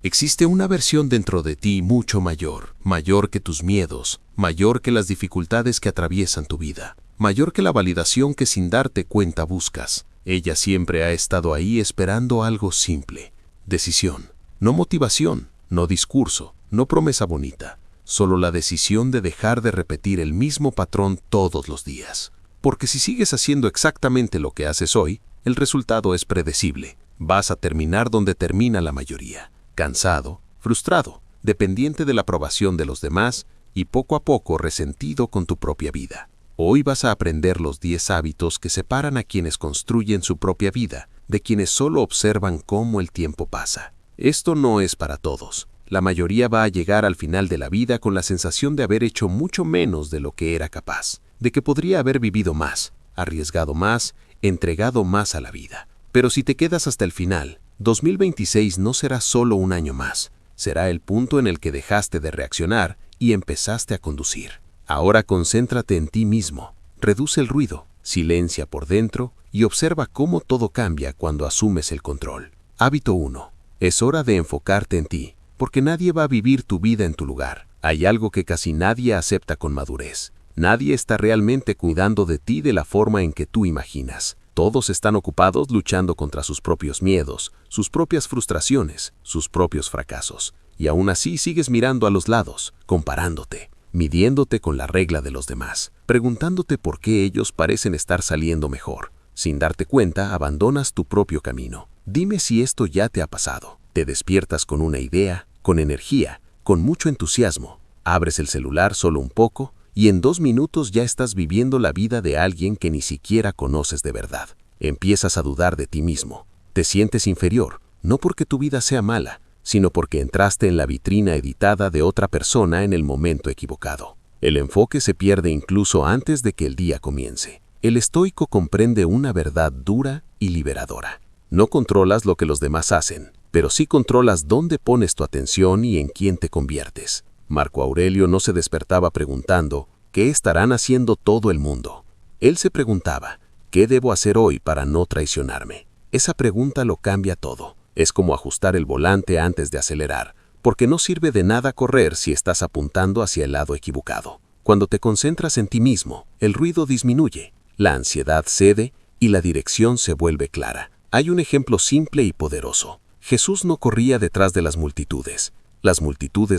Existe una versión dentro de ti mucho mayor, mayor que tus miedos, mayor que las dificultades que atraviesan tu vida, mayor que la validación que sin darte cuenta buscas. Ella siempre ha estado ahí esperando algo simple: decisión. No motivación, no discurso, no promesa bonita, solo la decisión de dejar de repetir el mismo patrón todos los días. Porque si sigues haciendo exactamente lo que haces hoy, el resultado es predecible. Vas a terminar donde termina la mayoría: cansado, frustrado, dependiente de la aprobación de los demás y poco a poco resentido con tu propia vida. Hoy vas a aprender los 10 hábitos que separan a quienes construyen su propia vida de quienes solo observan cómo el tiempo pasa. Esto no es para todos. La mayoría va a llegar al final de la vida con la sensación de haber hecho mucho menos de lo que era capaz, de que podría haber vivido más, arriesgado más, entregado más a la vida. Pero si te quedas hasta el final, 2026 no será solo un año más, será el punto en el que dejaste de reaccionar y empezaste a conducir. Ahora concéntrate en ti mismo, reduce el ruido, silencia por dentro y observa cómo todo cambia cuando asumes el control. Hábito 1. Es hora de enfocarte en ti, porque nadie va a vivir tu vida en tu lugar. Hay algo que casi nadie acepta con madurez. Nadie está realmente cuidando de ti de la forma en que tú imaginas. Todos están ocupados luchando contra sus propios miedos, sus propias frustraciones, sus propios fracasos. Y aún así sigues mirando a los lados, comparándote, midiéndote con la regla de los demás, preguntándote por qué ellos parecen estar saliendo mejor. Sin darte cuenta, abandonas tu propio camino. Dime si esto ya te ha pasado. Te despiertas con una idea, con energía, con mucho entusiasmo. Abres el celular solo un poco y en 2 minutos ya estás viviendo la vida de alguien que ni siquiera conoces de verdad. Empiezas a dudar de ti mismo. Te sientes inferior, no porque tu vida sea mala, sino porque entraste en la vitrina editada de otra persona en el momento equivocado. El enfoque se pierde incluso antes de que el día comience. El estoico comprende una verdad dura y liberadora. No controlas lo que los demás hacen, pero sí controlas dónde pones tu atención y en quién te conviertes. Marco Aurelio no se despertaba preguntando, ¿qué estarán haciendo todo el mundo? Él se preguntaba, ¿qué debo hacer hoy para no traicionarme? Esa pregunta lo cambia todo. Es como ajustar el volante antes de acelerar, porque no sirve de nada correr si estás apuntando hacia el lado equivocado. Cuando te concentras en ti mismo, el ruido disminuye, la ansiedad cede y la dirección se vuelve clara. Hay un ejemplo simple y poderoso. Jesús no corría detrás de las multitudes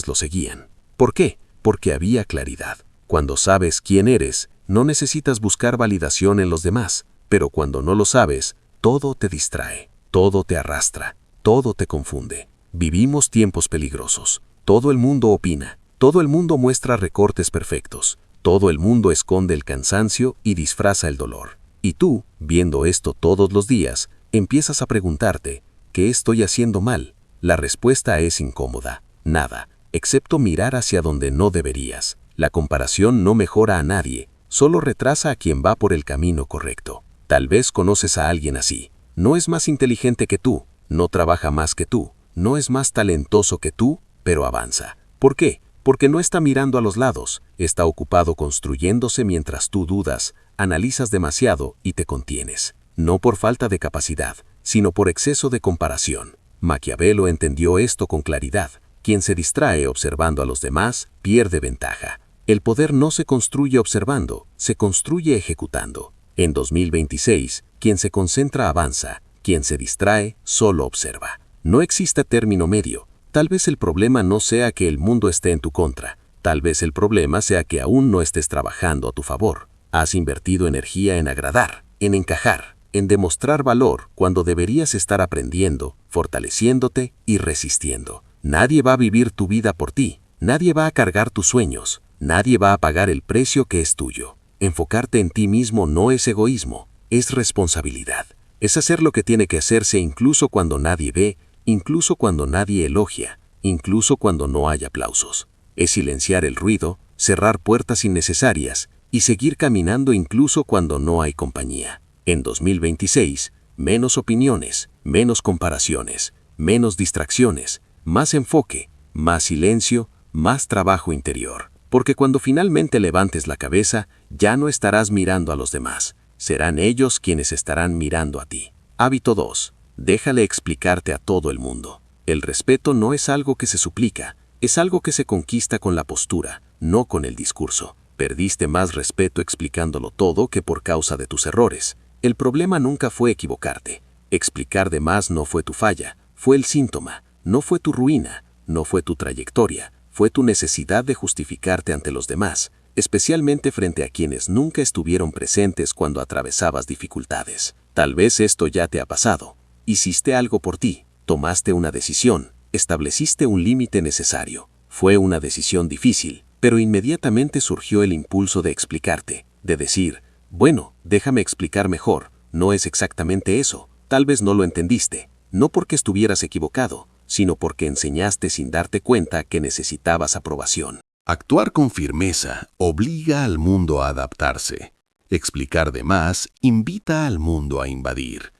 lo seguían. ¿Por qué? Porque había claridad. Cuando sabes quién eres, no necesitas buscar validación en los demás, pero cuando no lo sabes, todo te distrae, todo te arrastra, todo te confunde. Vivimos tiempos peligrosos. Todo el mundo opina, todo el mundo muestra recortes perfectos, todo el mundo esconde el cansancio y disfraza el dolor. Y tú, viendo esto todos los días, empiezas a preguntarte, ¿qué estoy haciendo mal? La respuesta es incómoda. Nada, excepto mirar hacia donde no deberías. La comparación no mejora a nadie, solo retrasa a quien va por el camino correcto. Tal vez conoces a alguien así. No es más inteligente que tú, no trabaja más que tú, no es más talentoso que tú, pero avanza. ¿Por qué? Porque no está mirando a los lados, está ocupado construyéndose mientras tú dudas, analizas demasiado y te contienes. No por falta de capacidad, sino por exceso de comparación. Maquiavelo entendió esto con claridad. Quien se distrae observando a los demás pierde ventaja. El poder no se construye observando, se construye ejecutando. En 2026, quien se concentra avanza, quien se distrae solo observa. No existe término medio. Tal vez el problema no sea que el mundo esté en tu contra. Tal vez el problema sea que aún no estés trabajando a tu favor. Has invertido energía en agradar, en encajar, en demostrar valor cuando deberías estar aprendiendo, fortaleciéndote y resistiendo. Nadie va a vivir tu vida por ti, nadie va a cargar tus sueños, nadie va a pagar el precio que es tuyo. Enfocarte en ti mismo no es egoísmo, es responsabilidad. Es hacer lo que tiene que hacerse incluso cuando nadie ve, incluso cuando nadie elogia, incluso cuando no hay aplausos. Es silenciar el ruido, cerrar puertas innecesarias y seguir caminando incluso cuando no hay compañía. En 2026, menos opiniones, menos comparaciones, menos distracciones, más enfoque, más silencio, más trabajo interior. Porque cuando finalmente levantes la cabeza, ya no estarás mirando a los demás. Serán ellos quienes estarán mirando a ti. Hábito 2. Déjale explicarte a todo el mundo. El respeto no es algo que se suplica, es algo que se conquista con la postura, no con el discurso. Perdiste más respeto explicándolo todo que por causa de tus errores. El problema nunca fue equivocarte. Explicar de más no fue tu falla, fue el síntoma, no fue tu ruina, no fue tu trayectoria, fue tu necesidad de justificarte ante los demás, especialmente frente a quienes nunca estuvieron presentes cuando atravesabas dificultades. Tal vez esto ya te ha pasado. Hiciste algo por ti, tomaste una decisión, estableciste un límite necesario. Fue una decisión difícil, pero inmediatamente surgió el impulso de explicarte, de decir, bueno, déjame explicar mejor, no es exactamente eso, tal vez no lo entendiste, no porque estuvieras equivocado, sino porque enseñaste sin darte cuenta que necesitabas aprobación. Actuar con firmeza obliga al mundo a adaptarse. Explicar de más invita al mundo a invadir.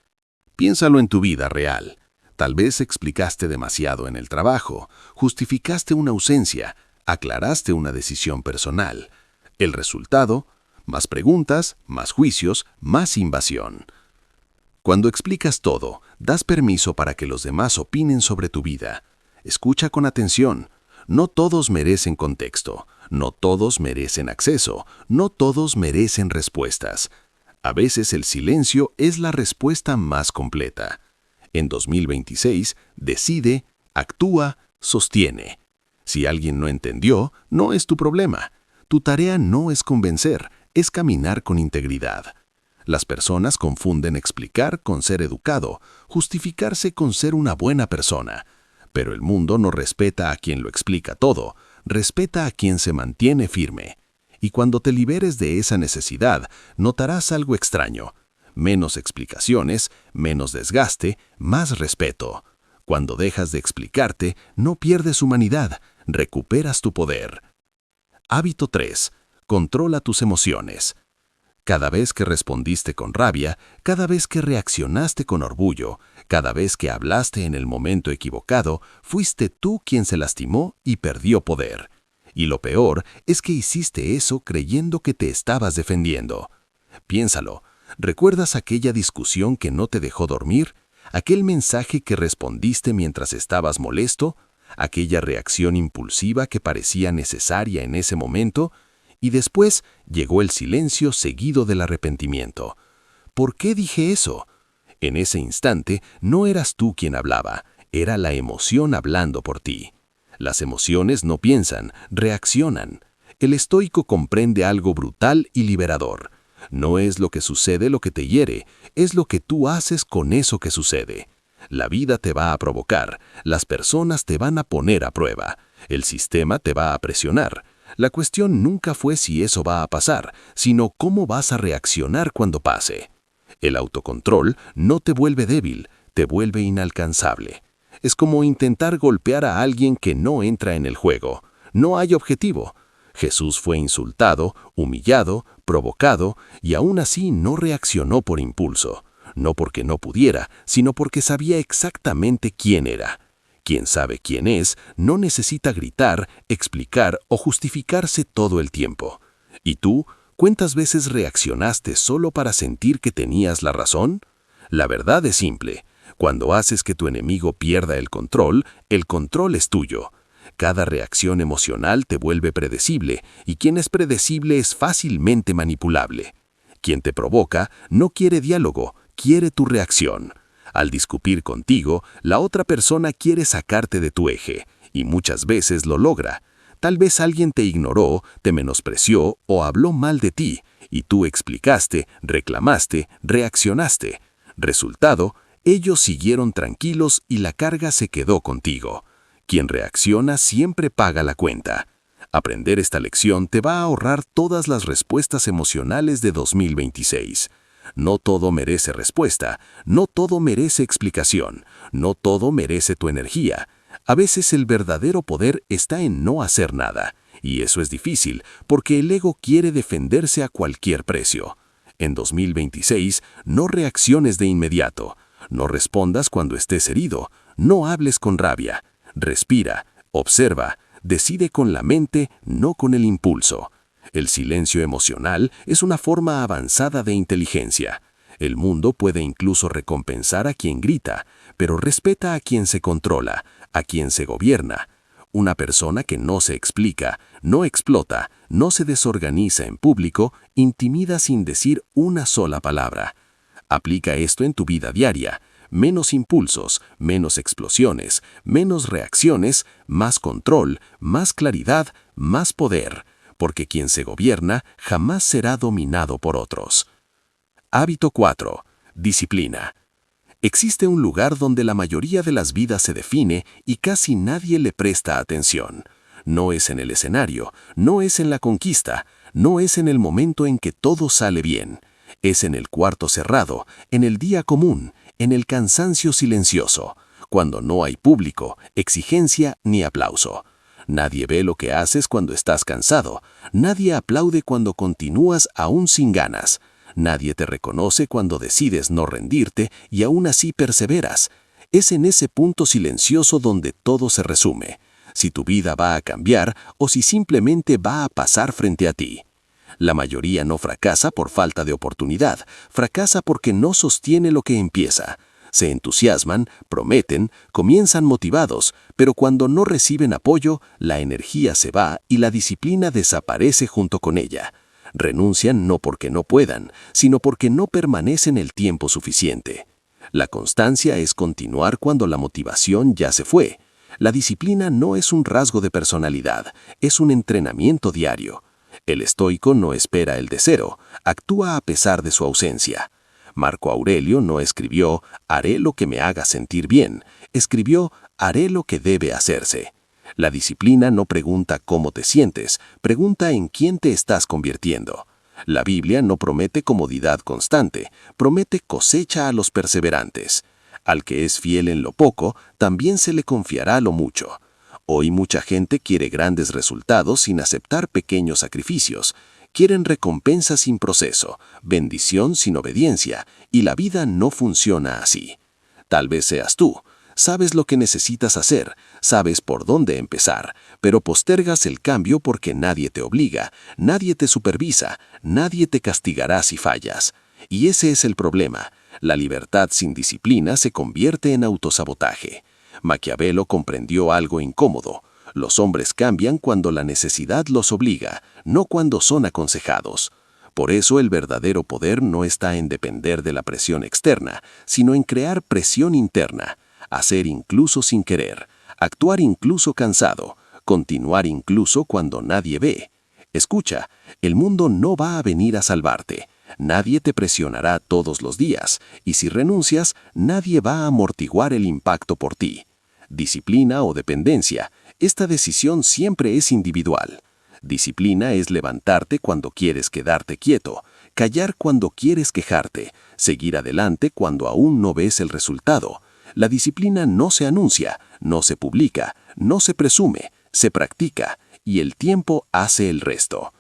Piénsalo en tu vida real. Tal vez explicaste demasiado en el trabajo, justificaste una ausencia, aclaraste una decisión personal. El resultado, más preguntas, más juicios, más invasión. Cuando explicas todo, das permiso para que los demás opinen sobre tu vida. Escucha con atención. No todos merecen contexto, no todos merecen acceso, no todos merecen respuestas. A veces el silencio es la respuesta más completa. En 2026, decide, actúa, sostiene. Si alguien no entendió, no es tu problema. Tu tarea no es convencer, es caminar con integridad. Las personas confunden explicar con ser educado, justificarse con ser una buena persona. Pero el mundo no respeta a quien lo explica todo, respeta a quien se mantiene firme. Y cuando te liberes de esa necesidad, notarás algo extraño. Menos explicaciones, menos desgaste, más respeto. Cuando dejas de explicarte, no pierdes humanidad, recuperas tu poder. Hábito 3. Controla tus emociones. Cada vez que respondiste con rabia, cada vez que reaccionaste con orgullo, cada vez que hablaste en el momento equivocado, fuiste tú quien se lastimó y perdió poder. Y lo peor es que hiciste eso creyendo que te estabas defendiendo. Piénsalo, ¿recuerdas aquella discusión que no te dejó dormir? ¿Aquel mensaje que respondiste mientras estabas molesto? ¿Aquella reacción impulsiva que parecía necesaria en ese momento? Y después llegó el silencio seguido del arrepentimiento. ¿Por qué dije eso? En ese instante no eras tú quien hablaba, era la emoción hablando por ti. Las emociones no piensan, reaccionan. El estoico comprende algo brutal y liberador. No es lo que sucede lo que te hiere, es lo que tú haces con eso que sucede. La vida te va a provocar, las personas te van a poner a prueba, el sistema te va a presionar. La cuestión nunca fue si eso va a pasar, sino cómo vas a reaccionar cuando pase. El autocontrol no te vuelve débil, te vuelve inalcanzable. Es como intentar golpear a alguien que no entra en el juego. No hay objetivo. Jesús fue insultado, humillado, provocado, y aún así no reaccionó por impulso. No porque no pudiera, sino porque sabía exactamente quién era. Quien sabe quién es, no necesita gritar, explicar o justificarse todo el tiempo. ¿Y tú, cuántas veces reaccionaste solo para sentir que tenías la razón? La verdad es simple. Cuando haces que tu enemigo pierda el control es tuyo. Cada reacción emocional te vuelve predecible, y quien es predecible es fácilmente manipulable. Quien te provoca no quiere diálogo, quiere tu reacción. Al discutir contigo, la otra persona quiere sacarte de tu eje, y muchas veces lo logra. Tal vez alguien te ignoró, te menospreció o habló mal de ti, y tú explicaste, reclamaste, reaccionaste. Resultado, ellos siguieron tranquilos y la carga se quedó contigo. Quien reacciona siempre paga la cuenta. Aprender esta lección te va a ahorrar todas las respuestas emocionales de 2026. No todo merece respuesta, no todo merece explicación, no todo merece tu energía. A veces el verdadero poder está en no hacer nada, y eso es difícil porque el ego quiere defenderse a cualquier precio. En 2026, no reacciones de inmediato, no respondas cuando estés herido, no hables con rabia, respira, observa, decide con la mente, no con el impulso. El silencio emocional es una forma avanzada de inteligencia. El mundo puede incluso recompensar a quien grita, pero respeta a quien se controla, a quien se gobierna. Una persona que no se explica, no explota, no se desorganiza en público, intimida sin decir una sola palabra. Aplica esto en tu vida diaria. Menos impulsos, menos explosiones, menos reacciones, más control, más claridad, más poder, porque quien se gobierna jamás será dominado por otros. Hábito 4. Disciplina. Existe un lugar donde la mayoría de las vidas se define y casi nadie le presta atención. No es en el escenario, no es en la conquista, no es en el momento en que todo sale bien. Es en el cuarto cerrado, en el día común, en el cansancio silencioso, cuando no hay público, exigencia ni aplauso. Nadie ve lo que haces cuando estás cansado, nadie aplaude cuando continúas aún sin ganas, nadie te reconoce cuando decides no rendirte y aún así perseveras. Es en ese punto silencioso donde todo se resume, si tu vida va a cambiar o si simplemente va a pasar frente a ti. La mayoría no fracasa por falta de oportunidad, fracasa porque no sostiene lo que empieza. Se entusiasman, prometen, comienzan motivados, pero cuando no reciben apoyo, la energía se va y la disciplina desaparece junto con ella. Renuncian no porque no puedan, sino porque no permanecen el tiempo suficiente. La constancia es continuar cuando la motivación ya se fue. La disciplina no es un rasgo de personalidad, es un entrenamiento diario. El estoico no espera el deseo, actúa a pesar de su ausencia. Marco Aurelio no escribió «haré lo que me haga sentir bien», escribió «haré lo que debe hacerse». La disciplina no pregunta cómo te sientes, pregunta en quién te estás convirtiendo. La Biblia no promete comodidad constante, promete cosecha a los perseverantes. Al que es fiel en lo poco, también se le confiará lo mucho. Hoy mucha gente quiere grandes resultados sin aceptar pequeños sacrificios. Quieren recompensa sin proceso, bendición sin obediencia, y la vida no funciona así. Tal vez seas tú. Sabes lo que necesitas hacer, sabes por dónde empezar, pero postergas el cambio porque nadie te obliga, nadie te supervisa, nadie te castigará si fallas. Y ese es el problema. La libertad sin disciplina se convierte en autosabotaje. Maquiavelo comprendió algo incómodo. Los hombres cambian cuando la necesidad los obliga, no cuando son aconsejados. Por eso el verdadero poder no está en depender de la presión externa, sino en crear presión interna, hacer incluso sin querer, actuar incluso cansado, continuar incluso cuando nadie ve. Escucha, el mundo no va a venir a salvarte. Nadie te presionará todos los días, y si renuncias, nadie va a amortiguar el impacto por ti. Disciplina o dependencia, esta decisión siempre es individual. Disciplina es levantarte cuando quieres quedarte quieto, callar cuando quieres quejarte, seguir adelante cuando aún no ves el resultado. La disciplina no se anuncia, no se publica, no se presume, se practica, y el tiempo hace el resto.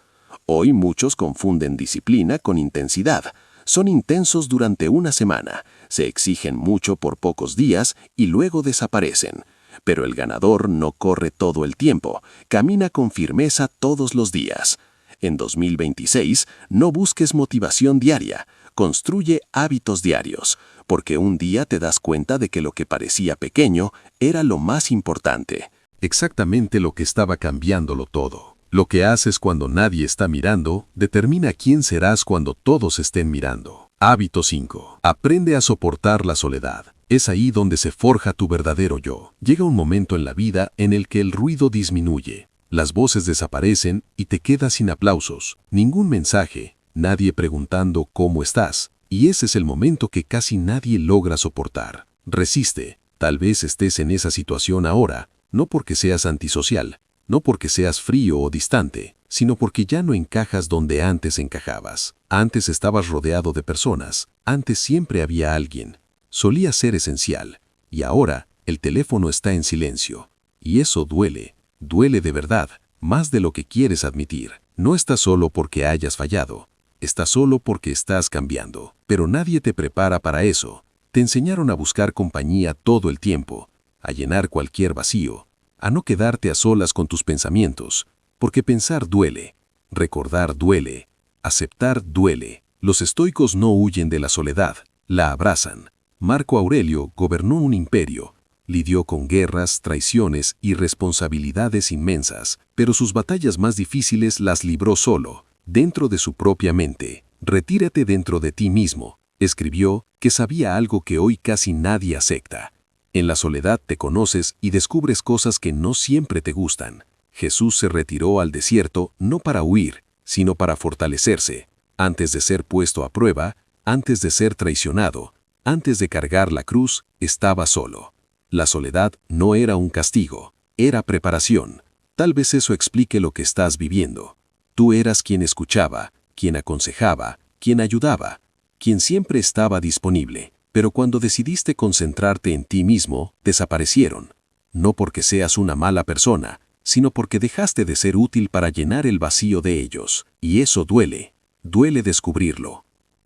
Hoy muchos confunden disciplina con intensidad. Son intensos durante una semana, se exigen mucho por pocos días y luego desaparecen. Pero el ganador no corre todo el tiempo, camina con firmeza todos los días. En 2026, no busques motivación diaria, construye hábitos diarios, porque un día te das cuenta de que lo que parecía pequeño era lo más importante. Exactamente lo que estaba cambiándolo todo. Lo que haces cuando nadie está mirando determina quién serás cuando todos estén mirando. Hábito 5. Aprende a soportar la soledad. Es ahí donde se forja tu verdadero yo. Llega un momento en la vida en el que el ruido disminuye. Las voces desaparecen y te quedas sin aplausos, ningún mensaje, nadie preguntando cómo estás. Y ese es el momento que casi nadie logra soportar. Resiste. Tal vez estés en esa situación ahora, no porque seas antisocial, no porque seas frío o distante, sino porque ya no encajas donde antes encajabas. Antes estabas rodeado de personas, antes siempre había alguien. Solía ser esencial, y ahora el teléfono está en silencio. Y eso duele, duele de verdad, más de lo que quieres admitir. No estás solo porque hayas fallado, estás solo porque estás cambiando. Pero nadie te prepara para eso. Te enseñaron a buscar compañía todo el tiempo, a llenar cualquier vacío, a no quedarte a solas con tus pensamientos, porque pensar duele, recordar duele, aceptar duele. Los estoicos no huyen de la soledad, la abrazan. Marco Aurelio gobernó un imperio, lidió con guerras, traiciones y responsabilidades inmensas, pero sus batallas más difíciles las libró solo, dentro de su propia mente. Retírate dentro de ti mismo, escribió, que sabía algo que hoy casi nadie acepta. En la soledad te conoces y descubres cosas que no siempre te gustan. Jesús se retiró al desierto no para huir, sino para fortalecerse, antes de ser puesto a prueba, antes de ser traicionado, antes de cargar la cruz, estaba solo. La soledad no era un castigo, era preparación. Tal vez eso explique lo que estás viviendo. Tú eras quien escuchaba, quien aconsejaba, quien ayudaba, quien siempre estaba disponible. Pero cuando decidiste concentrarte en ti mismo, desaparecieron. No porque seas una mala persona, sino porque dejaste de ser útil para llenar el vacío de ellos. Y eso duele. Duele descubrirlo.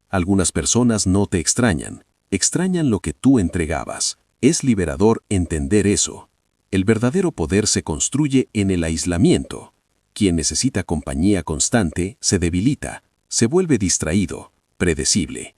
Algunas personas no te extrañan lo que tú entregabas. Es liberador entender eso. El verdadero poder se construye en el aislamiento. Quien necesita compañía constante se debilita, se vuelve distraído, predecible.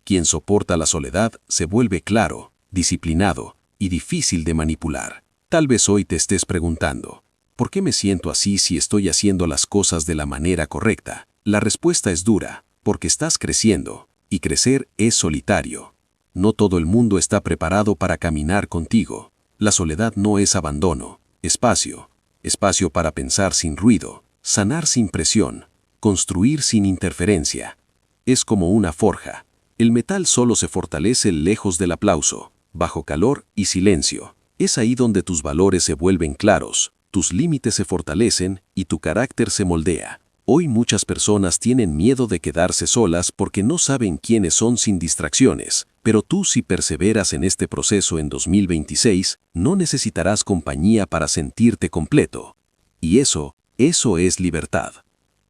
Quien soporta la soledad se vuelve claro, disciplinado y difícil de manipular. Tal vez hoy te estés preguntando, ¿por qué me siento así si estoy haciendo las cosas de la manera correcta? La respuesta es dura, porque estás creciendo, y crecer es solitario. No todo el mundo está preparado para caminar contigo. La soledad no es abandono, espacio para pensar sin ruido, sanar sin presión, construir sin interferencia. Es como una forja. El metal solo se fortalece lejos del aplauso, bajo calor y silencio. Es ahí donde tus valores se vuelven claros, tus límites se fortalecen y tu carácter se moldea. Hoy muchas personas tienen miedo de quedarse solas porque no saben quiénes son sin distracciones, pero tú, si perseveras en este proceso en 2026, no necesitarás compañía para sentirte completo. Y eso es libertad.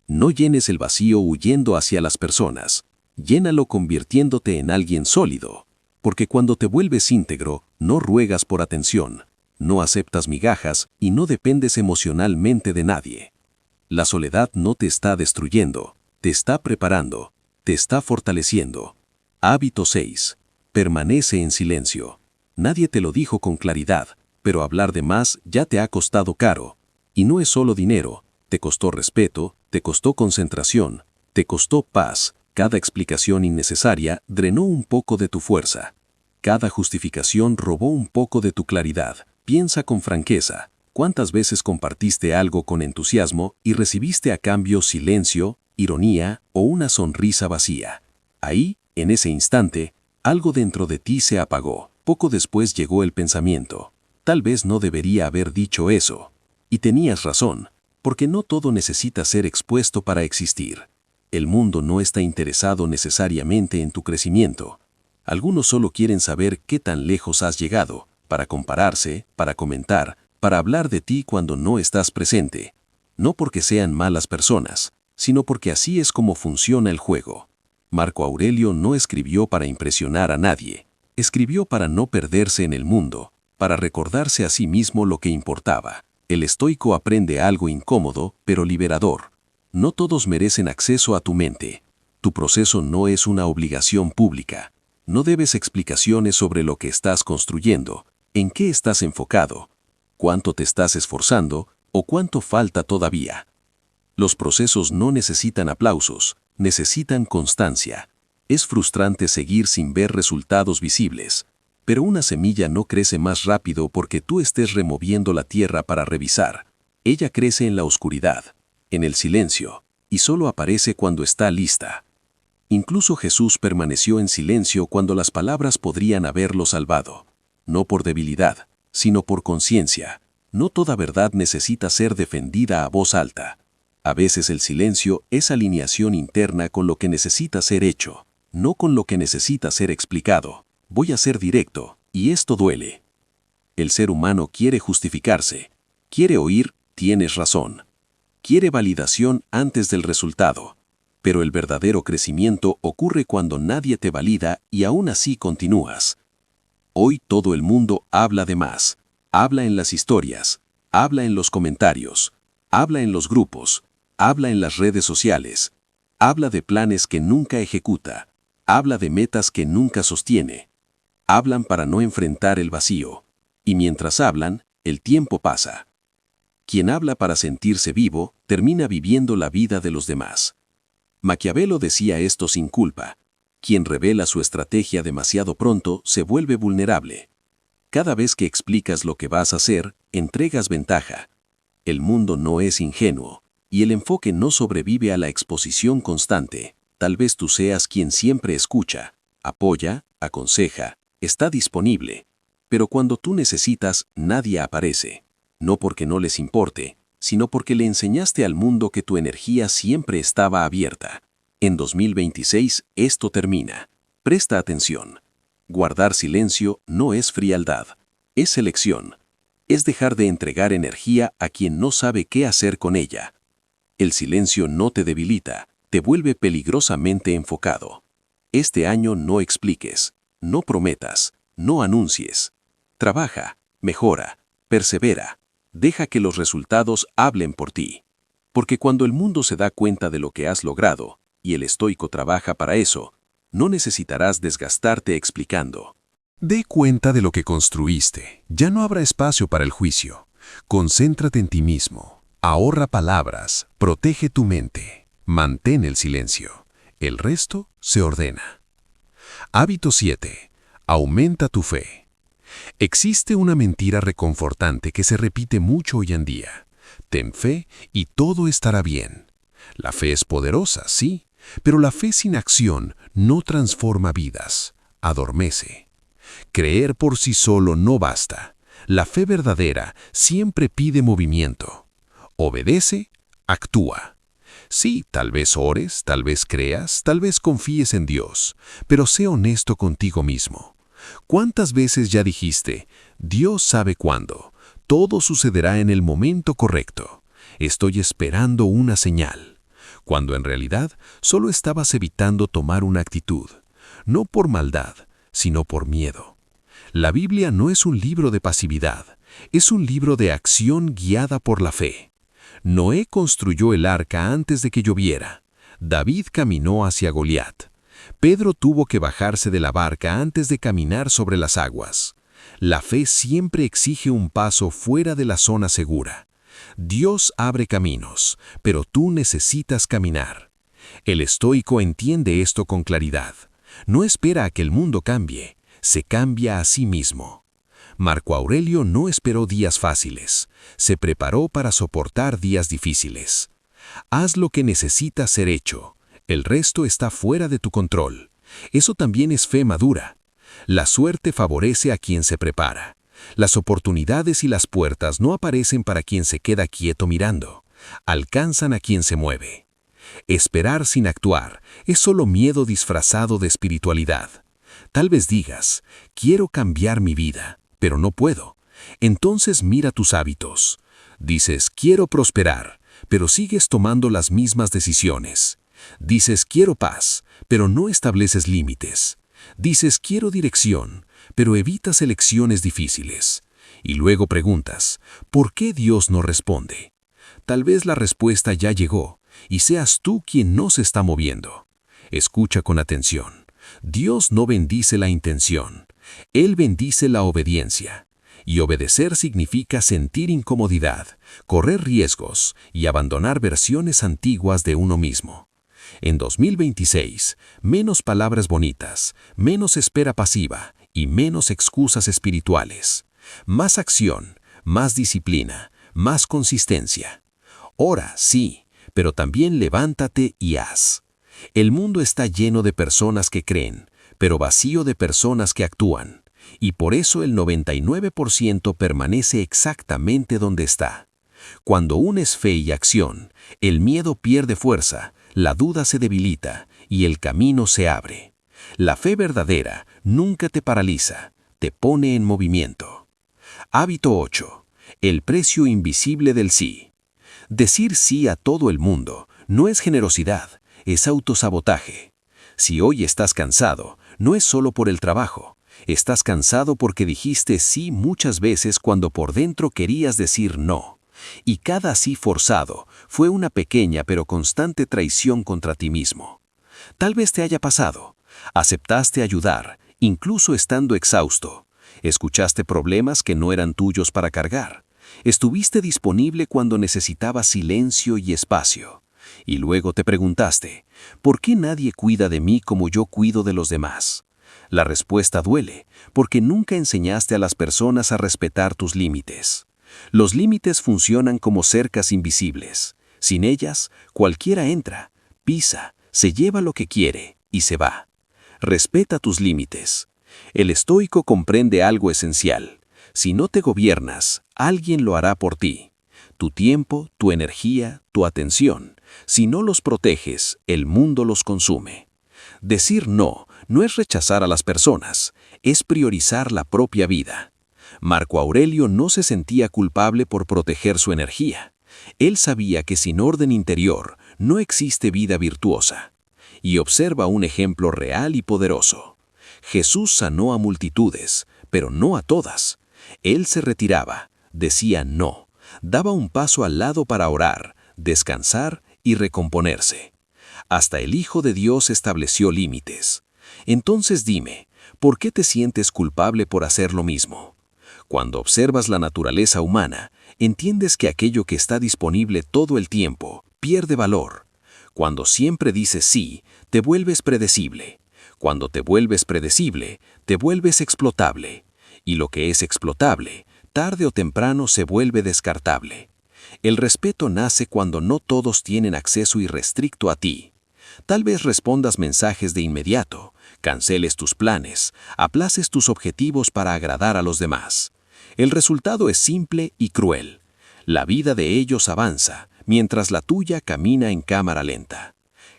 No llenes el vacío huyendo hacia las personas. Llénalo convirtiéndote en alguien sólido. Porque cuando te vuelves íntegro, no ruegas por atención, no aceptas migajas y no dependes emocionalmente de nadie. La soledad no te está destruyendo, te está preparando, te está fortaleciendo. Hábito 6. Permanece en silencio. Nadie te lo dijo con claridad, pero hablar de más ya te ha costado caro. Y no es solo dinero, te costó respeto, te costó concentración, te costó paz. Cada explicación innecesaria drenó un poco de tu fuerza. Cada justificación robó un poco de tu claridad. Piensa con franqueza. ¿Cuántas veces compartiste algo con entusiasmo y recibiste a cambio silencio, ironía o una sonrisa vacía? Ahí, en ese instante, algo dentro de ti se apagó. Poco después llegó el pensamiento. Tal vez no debería haber dicho eso. Y tenías razón, porque no todo necesita ser expuesto para existir. El mundo no está interesado necesariamente en tu crecimiento. Algunos solo quieren saber qué tan lejos has llegado, para compararse, para comentar, para hablar de ti cuando no estás presente. No porque sean malas personas, sino porque así es como funciona el juego. Marco Aurelio no escribió para impresionar a nadie. Escribió para no perderse en el mundo, para recordarse a sí mismo lo que importaba. El estoico aprende algo incómodo, pero liberador. No todos merecen acceso a tu mente. Tu proceso no es una obligación pública. No debes explicaciones sobre lo que estás construyendo, en qué estás enfocado, cuánto te estás esforzando o cuánto falta todavía. Los procesos no necesitan aplausos, necesitan constancia. Es frustrante seguir sin ver resultados visibles, pero una semilla no crece más rápido porque tú estés removiendo la tierra para revisar. Ella crece en la oscuridad, en el silencio, y solo aparece cuando está lista. Incluso Jesús permaneció en silencio cuando las palabras podrían haberlo salvado. No por debilidad, sino por conciencia. No toda verdad necesita ser defendida a voz alta. A veces el silencio es alineación interna con lo que necesita ser hecho, no con lo que necesita ser explicado. Voy a ser directo, y esto duele. El ser humano quiere justificarse, quiere oír, tienes razón. Quiere validación antes del resultado. Pero el verdadero crecimiento ocurre cuando nadie te valida y aún así continúas. Hoy todo el mundo habla de más. Habla en las historias, habla en los comentarios, habla en los grupos, habla en las redes sociales, habla de planes que nunca ejecuta, habla de metas que nunca sostiene. Hablan para no enfrentar el vacío. Y mientras hablan, el tiempo pasa. Quien habla para sentirse vivo, termina viviendo la vida de los demás. Maquiavelo decía esto sin culpa. Quien revela su estrategia demasiado pronto se vuelve vulnerable. Cada vez que explicas lo que vas a hacer, entregas ventaja. El mundo no es ingenuo, y el enfoque no sobrevive a la exposición constante. Tal vez tú seas quien siempre escucha, apoya, aconseja, está disponible. Pero cuando tú necesitas, nadie aparece. No porque no les importe, sino porque le enseñaste al mundo que tu energía siempre estaba abierta. En 2026 esto termina. Presta atención. Guardar silencio no es frialdad, es selección. Es dejar de entregar energía a quien no sabe qué hacer con ella. El silencio no te debilita, te vuelve peligrosamente enfocado. Este año no expliques, no prometas, no anuncies. Trabaja, mejora, persevera. Deja que los resultados hablen por ti. Porque cuando el mundo se da cuenta de lo que has logrado, y el estoico trabaja para eso, no necesitarás desgastarte explicando. Dé cuenta de lo que construiste. Ya no habrá espacio para el juicio. Concéntrate en ti mismo. Ahorra palabras. Protege tu mente. Mantén el silencio. El resto se ordena. Hábito 7. Aumenta tu fe. Existe una mentira reconfortante que se repite mucho hoy en día. Ten fe y todo estará bien. La fe es poderosa, sí, pero la fe sin acción no transforma vidas, adormece. Creer por sí solo no basta. La fe verdadera siempre pide movimiento. Obedece, actúa. Sí, tal vez ores, tal vez creas, tal vez confíes en Dios, pero sé honesto contigo mismo. ¿Cuántas veces ya dijiste, Dios sabe cuándo, todo sucederá en el momento correcto, estoy esperando una señal? Cuando en realidad solo estabas evitando tomar una actitud, no por maldad, sino por miedo. La Biblia no es un libro de pasividad, es un libro de acción guiada por la fe. Noé construyó el arca antes de que lloviera. David caminó hacia Goliat. Pedro tuvo que bajarse de la barca antes de caminar sobre las aguas. La fe siempre exige un paso fuera de la zona segura. Dios abre caminos, pero tú necesitas caminar. El estoico entiende esto con claridad. No espera a que el mundo cambie, se cambia a sí mismo. Marco Aurelio no esperó días fáciles, se preparó para soportar días difíciles. Haz lo que necesita ser hecho, el resto está fuera de tu control. Eso también es fe madura. La suerte favorece a quien se prepara. Las oportunidades y las puertas no aparecen para quien se queda quieto mirando, alcanzan a quien se mueve. Esperar sin actuar es solo miedo disfrazado de espiritualidad. Tal vez digas, quiero cambiar mi vida, pero no puedo. Entonces mira tus hábitos. Dices, quiero prosperar, pero sigues tomando las mismas decisiones. Dices, quiero paz, pero no estableces límites. Dices, quiero dirección, pero evitas elecciones difíciles. Y luego preguntas, ¿por qué Dios no responde? Tal vez la respuesta ya llegó, y seas tú quien no se está moviendo. Escucha con atención. Dios no bendice la intención, Él bendice la obediencia. Y obedecer significa sentir incomodidad, correr riesgos y abandonar versiones antiguas de uno mismo. En 2026, menos palabras bonitas, menos espera pasiva y menos excusas espirituales. Más acción, más disciplina, más consistencia. Ora, sí, pero también levántate y haz. El mundo está lleno de personas que creen, pero vacío de personas que actúan. Y por eso el 99% permanece exactamente donde está. Cuando unes fe y acción, el miedo pierde fuerza, la duda se debilita y el camino se abre. La fe verdadera nunca te paraliza, te pone en movimiento. Hábito 8. El precio invisible del sí. Decir sí a todo el mundo no es generosidad, es autosabotaje. Si hoy estás cansado, no es solo por el trabajo. Estás cansado porque dijiste sí muchas veces cuando por dentro querías decir no. Y cada sí forzado fue una pequeña pero constante traición contra ti mismo. Tal vez te haya pasado. Aceptaste ayudar, incluso estando exhausto. Escuchaste problemas que no eran tuyos para cargar. Estuviste disponible cuando necesitabas silencio y espacio. Y luego te preguntaste, ¿por qué nadie cuida de mí como yo cuido de los demás? La respuesta duele, porque nunca enseñaste a las personas a respetar tus límites. Los límites funcionan como cercas invisibles. Sin ellas, cualquiera entra, pisa, se lleva lo que quiere y se va. Respeta tus límites. El estoico comprende algo esencial. Si no te gobiernas, alguien lo hará por ti. Tu tiempo, tu energía, tu atención. Si no los proteges, el mundo los consume. Decir no es rechazar a las personas, es priorizar la propia vida. Marco Aurelio no se sentía culpable por proteger su energía. Él sabía que sin orden interior no existe vida virtuosa. Y observa un ejemplo real y poderoso. Jesús sanó a multitudes, pero no a todas. Él se retiraba, decía no, daba un paso al lado para orar, descansar y recomponerse. Hasta el Hijo de Dios estableció límites. Entonces dime, ¿por qué te sientes culpable por hacer lo mismo? Cuando observas la naturaleza humana, entiendes que aquello que está disponible todo el tiempo pierde valor. Cuando siempre dices sí, te vuelves predecible. Cuando te vuelves predecible, te vuelves explotable. Y lo que es explotable, tarde o temprano se vuelve descartable. El respeto nace cuando no todos tienen acceso irrestricto a ti. Tal vez respondas mensajes de inmediato, canceles tus planes, aplaces tus objetivos para agradar a los demás. El resultado es simple y cruel. La vida de ellos avanza, mientras la tuya camina en cámara lenta.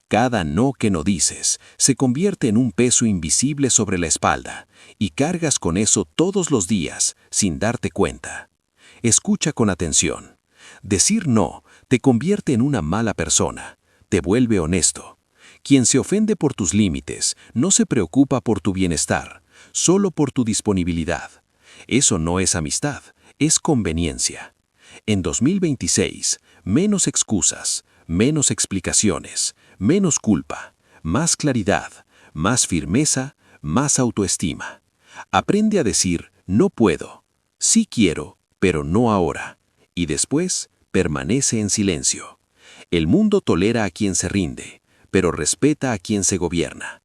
Cada no que no dices se convierte en un peso invisible sobre la espalda y cargas con eso todos los días sin darte cuenta. Escucha con atención. Decir no te convierte en una mala persona, te vuelve honesto. Quien se ofende por tus límites no se preocupa por tu bienestar, solo por tu disponibilidad. Eso no es amistad, es conveniencia. En 2026, menos excusas, menos explicaciones, menos culpa, más claridad, más firmeza, más autoestima. Aprende a decir no puedo, sí quiero, pero no ahora. Y después, permanece en silencio. El mundo tolera a quien se rinde, pero respeta a quien se gobierna.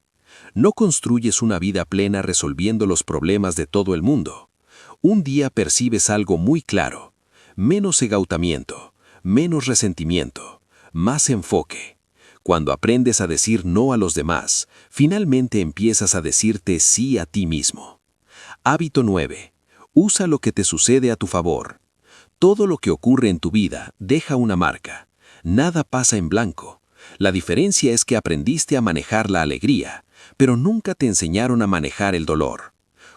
No construyes una vida plena resolviendo los problemas de todo el mundo. Un día percibes algo muy claro. Menos agotamiento, menos resentimiento, más enfoque. Cuando aprendes a decir no a los demás, finalmente empiezas a decirte sí a ti mismo. Hábito 9. Usa lo que te sucede a tu favor. Todo lo que ocurre en tu vida deja una marca. Nada pasa en blanco. La diferencia es que aprendiste a manejar la alegría, pero nunca te enseñaron a manejar el dolor.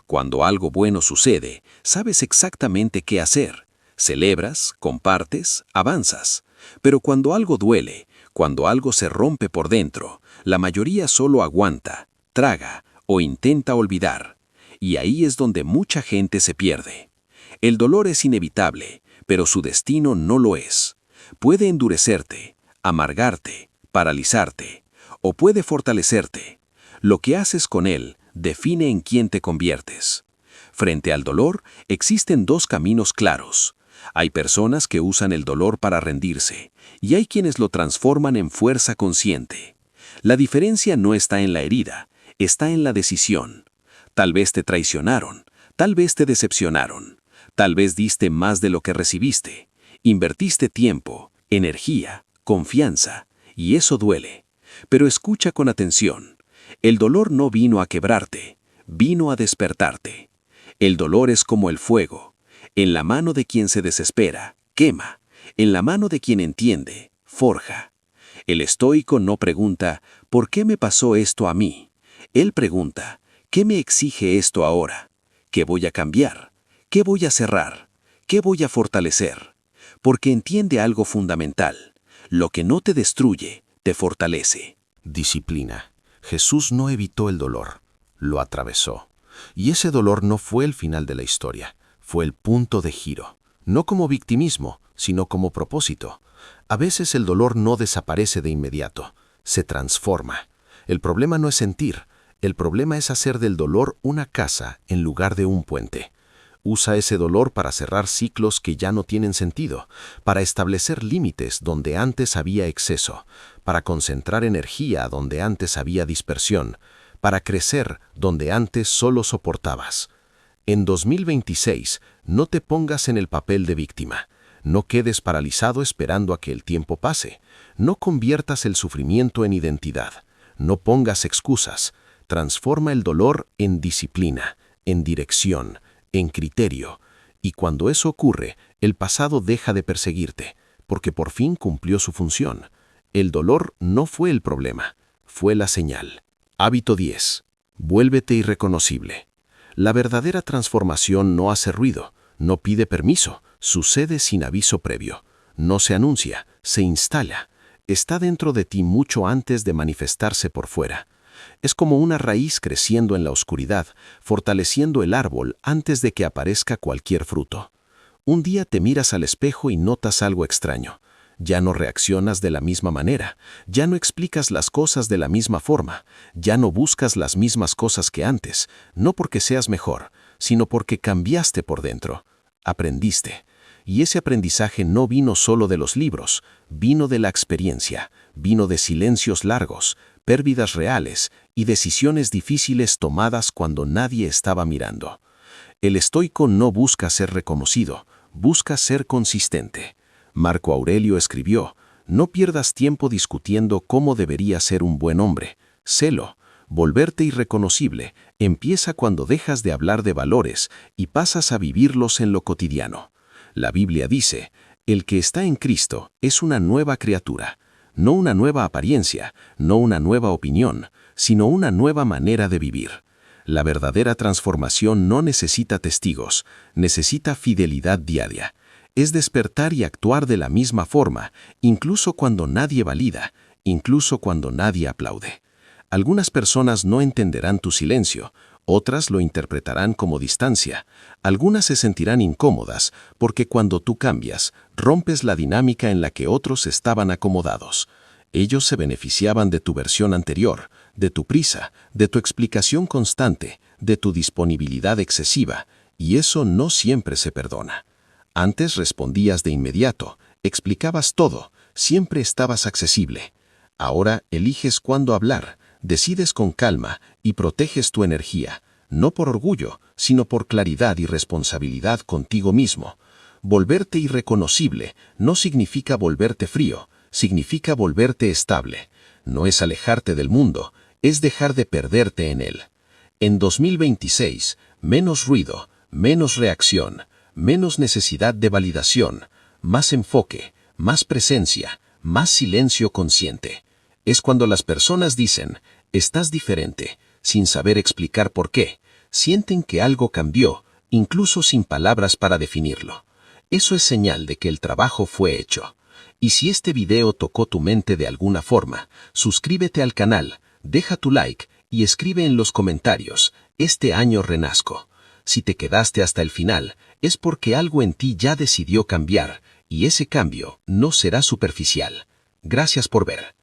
Cuando algo bueno sucede, sabes exactamente qué hacer. Celebras, compartes, avanzas. Pero cuando algo duele, cuando algo se rompe por dentro, la mayoría solo aguanta, traga o intenta olvidar. Y ahí es donde mucha gente se pierde. El dolor es inevitable, pero su destino no lo es. Puede endurecerte, amargarte, paralizarte, o puede fortalecerte. Lo que haces con él define en quién te conviertes. Frente al dolor, existen dos caminos claros. Hay personas que usan el dolor para rendirse, y hay quienes lo transforman en fuerza consciente. La diferencia no está en la herida, está en la decisión. Tal vez te traicionaron, tal vez te decepcionaron, tal vez diste más de lo que recibiste. Invertiste tiempo, energía, confianza, y eso duele. Pero escucha con atención. El dolor no vino a quebrarte, vino a despertarte. El dolor es como el fuego. En la mano de quien se desespera, quema. En la mano de quien entiende, forja. El estoico no pregunta, ¿por qué me pasó esto a mí? Él pregunta, ¿qué me exige esto ahora? ¿Qué voy a cambiar? ¿Qué voy a cerrar? ¿Qué voy a fortalecer? Porque entiende algo fundamental. Lo que no te destruye, te fortalece. Disciplina. Jesús no evitó el dolor, lo atravesó. Y ese dolor no fue el final de la historia, fue el punto de giro. No como victimismo, sino como propósito. A veces el dolor no desaparece de inmediato, se transforma. El problema no es sentir, El problema es hacer del dolor una casa en lugar de un puente. Usa ese dolor para cerrar ciclos que ya no tienen sentido, para establecer límites donde antes había exceso, para concentrar energía donde antes había dispersión, para crecer donde antes solo soportabas. En 2026, no te pongas en el papel de víctima. No quedes paralizado esperando a que el tiempo pase. No conviertas el sufrimiento en identidad. No pongas excusas. Transforma el dolor en disciplina, en dirección, en criterio. Y cuando eso ocurre, el pasado deja de perseguirte, porque por fin cumplió su función. El dolor no fue el problema, fue la señal. Hábito 10. Vuélvete irreconocible. La verdadera transformación no hace ruido, no pide permiso, sucede sin aviso previo. No se anuncia, se instala. Está dentro de ti mucho antes de manifestarse por fuera. Es como una raíz creciendo en la oscuridad, fortaleciendo el árbol antes de que aparezca cualquier fruto. Un día te miras al espejo y notas algo extraño. Ya no reaccionas de la misma manera, ya no explicas las cosas de la misma forma, ya no buscas las mismas cosas que antes, no porque seas mejor, sino porque cambiaste por dentro. Aprendiste. Y ese aprendizaje no vino solo de los libros, vino de la experiencia, vino de silencios largos, pérdidas reales y decisiones difíciles tomadas cuando nadie estaba mirando. El estoico no busca ser reconocido, busca ser consistente. Marco Aurelio escribió: no pierdas tiempo discutiendo cómo debería ser un buen hombre. Sélo. Volverte irreconocible empieza cuando dejas de hablar de valores y pasas a vivirlos en lo cotidiano. La Biblia dice: el que está en Cristo es una nueva criatura. No una nueva apariencia, no una nueva opinión, sino una nueva manera de vivir. La verdadera transformación no necesita testigos, necesita fidelidad diaria. Es despertar y actuar de la misma forma, incluso cuando nadie valida, incluso cuando nadie aplaude. Algunas personas no entenderán tu silencio, otras lo interpretarán como distancia. Algunas se sentirán incómodas porque cuando tú cambias, rompes la dinámica en la que otros estaban acomodados. Ellos se beneficiaban de tu versión anterior, de tu prisa, de tu explicación constante, de tu disponibilidad excesiva, y eso no siempre se perdona. Antes respondías de inmediato, explicabas todo, siempre estabas accesible. Ahora eliges cuándo hablar, decides con calma y proteges tu energía, no por orgullo, sino por claridad y responsabilidad contigo mismo. Volverte irreconocible no significa volverte frío, significa volverte estable. No es alejarte del mundo, es dejar de perderte en él. En 2026, menos ruido, menos reacción, menos necesidad de validación, más enfoque, más presencia, más silencio consciente. Es cuando las personas dicen: estás diferente, sin saber explicar por qué. Sienten que algo cambió, incluso sin palabras para definirlo. Eso es señal de que el trabajo fue hecho. Y si este video tocó tu mente de alguna forma, suscríbete al canal, deja tu like y escribe en los comentarios: este año renazco. Si te quedaste hasta el final, es porque algo en ti ya decidió cambiar, y ese cambio no será superficial. Gracias por ver.